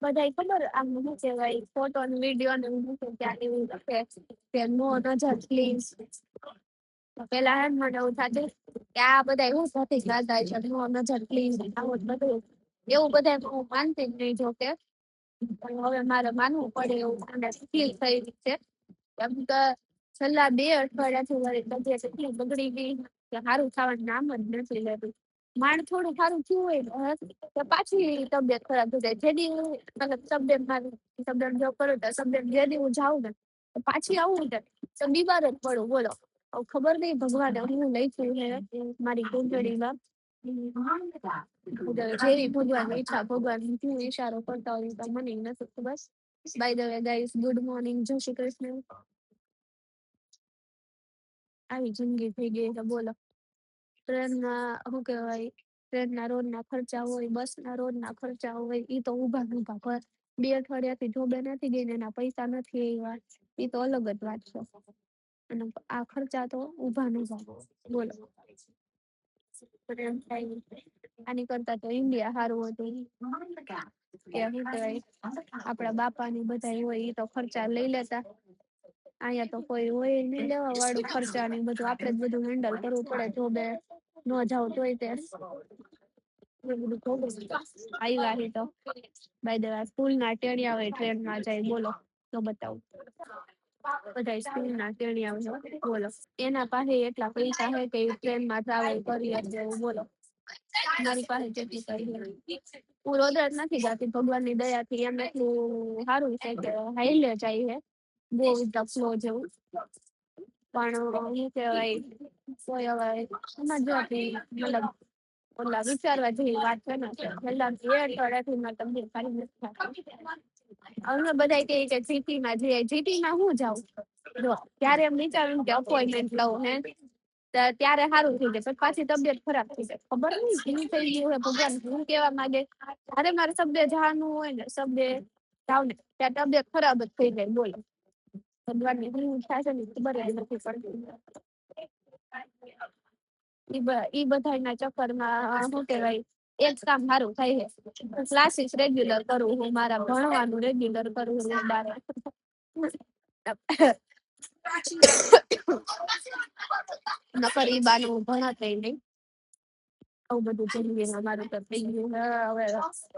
બધાય ખબર આમ શું કહેવાય ફોટો ને વિડીયો ને મૂકે ત્યારે એવું લખે કે નો નજર પ્લીઝ. પેલા હે ને મને એવું થતું કે આ બધા એવું નથી ગાતા છે નો નજર પ્લીઝ આવું જ બધું એવું બધા હું માનતી જ નહીં જોકે પણ હવે મારે માનવું પડે એવું મને ફીલ થઈ રહી છે. કેમ કે છેલ્લા 2 અઠવાડિયાથી મારી તબિયત એટલી બગડી ગઈ કે સારું થવાનું નામ જ નથી લેતું. માંડ થોડું સારું થયું હોય ને તો પાછી તબિયત ખરાબ થઈ જાય. જેથી હું મતલબ તબિયત મારી તબિયત જો કરું તો તબિયત જેથી હું જાઉં ને તો પાછી આવું ને તો બીમાર જ પડું બોલો. હવે ખબર નહીં ભગવાને હું લખ્યું છે મારી કુંડળીમાં. જેવી ભગવાનની ઈચ્છા ભગવાન શું ઈશારો કરતા હોય તો મને નથી ખબર. By the way guys good morning જય શ્રી કૃષ્ણ. આવી જિંદગી થઈ ગઈ છે બોલો. ટ્રેનના શું કહેવાય ટ્રેનના રોજના ખર્ચા હોય બસના રોજના ખર્ચા હોય ઈ તો ઊભા ને ઊભા ઘર 2 અઠવાડિયાથી જોબે નથી ગઈ ને એના પૈસા નથી આવ્યા ઈ તો અલગ જ વાત છે. અને આ ખર્ચા તો ઊભા ને ઊભા બોલો. પણ એમ થાય આની કરતા તો ઇન્ડિયા સારું હતું કે શું કહેવાય આપણા બાપાની બધા હોય ઈ તો ખર્ચા લઈ લેતા. અહીંયા તો કોઈ હોય નહીં લેવા વાળું ખર્ચા ને બધું આપણે જ બધું હેન્ડલ કરવું પડે જોબે ન જાવ તોય તે બધું આવ્યા હી તો બાય ધ વે સ્કૂલના ટેણિયા હોય ટ્રેનમાં જાય બોલો તો બતાવું બધા સ્કૂલના ટેણિયા હોય બોલો એના પાસે એટલા પૈસા હે કે ટ્રેનમાં ટ્રાવેલ કરી શકે એવું બોલો. મારી પાસે જેટલી કરી હું રોજ જ નથી જાતી ભગવાનની દયાથી એમ એટલું સારું છે કે હાઈલે જાય છે બહુ ફ્લો જેવું પણ શું કહેવાય કોઈ હવે સમજવાથી મતલબ ઓલા વિચારવા જેવી વાત છે ને છેલ્લા 2 અઠવાડિયાથી મારી તબિયત સારી નથી થતી. અમે બધા કહે કે જીટીમાં જઈએ જીટીમાં હું જાઉં જો ત્યારે એમ વિચારું કે અપોઇન્ટમેન્ટ લઉં હે ત્યારે સારું થઈ જાય પછી પાછી તબિયત ખરાબ થઈ જાય ખબર નહીં શું થઈ ગયું હે ભગવાન શું કહેવા માંગે. જ્યારે મારે શબ્દે જવાનું હોય ને શબ્દે જાવ ને ત્યાં તબિયત ખરાબ જ થઈ જાય બોલો. ભગવાનની શું થશે ને ખબર જ નથી પડતી. ઈ બધાના ચક્કરમાં શું કહેવાય એક કામ સારું થાય છે ક્લાસીસ રેગ્યુલર કરું હું મારા ભણવાનું રેગ્યુલર કરું હું બાર નકર ઈ બાનું ભણત નહીં. આવું બધું જિંદગી અમારું તો થઈ ગયું હવે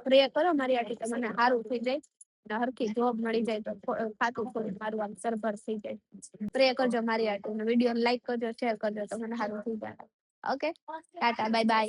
પ્રે કરો મારી આટલી તો મને સારું થઈ જાય ને હરખી જોબ મળી જાય તો ખાતું થોડું મારું આમ સરભર થઈ જાય. પ્રે કરજો મારી આટલું વિડીયો લાઈક કરજો શેર કરજો તો મને સારું થઈ જાય. Okay tata bye bye.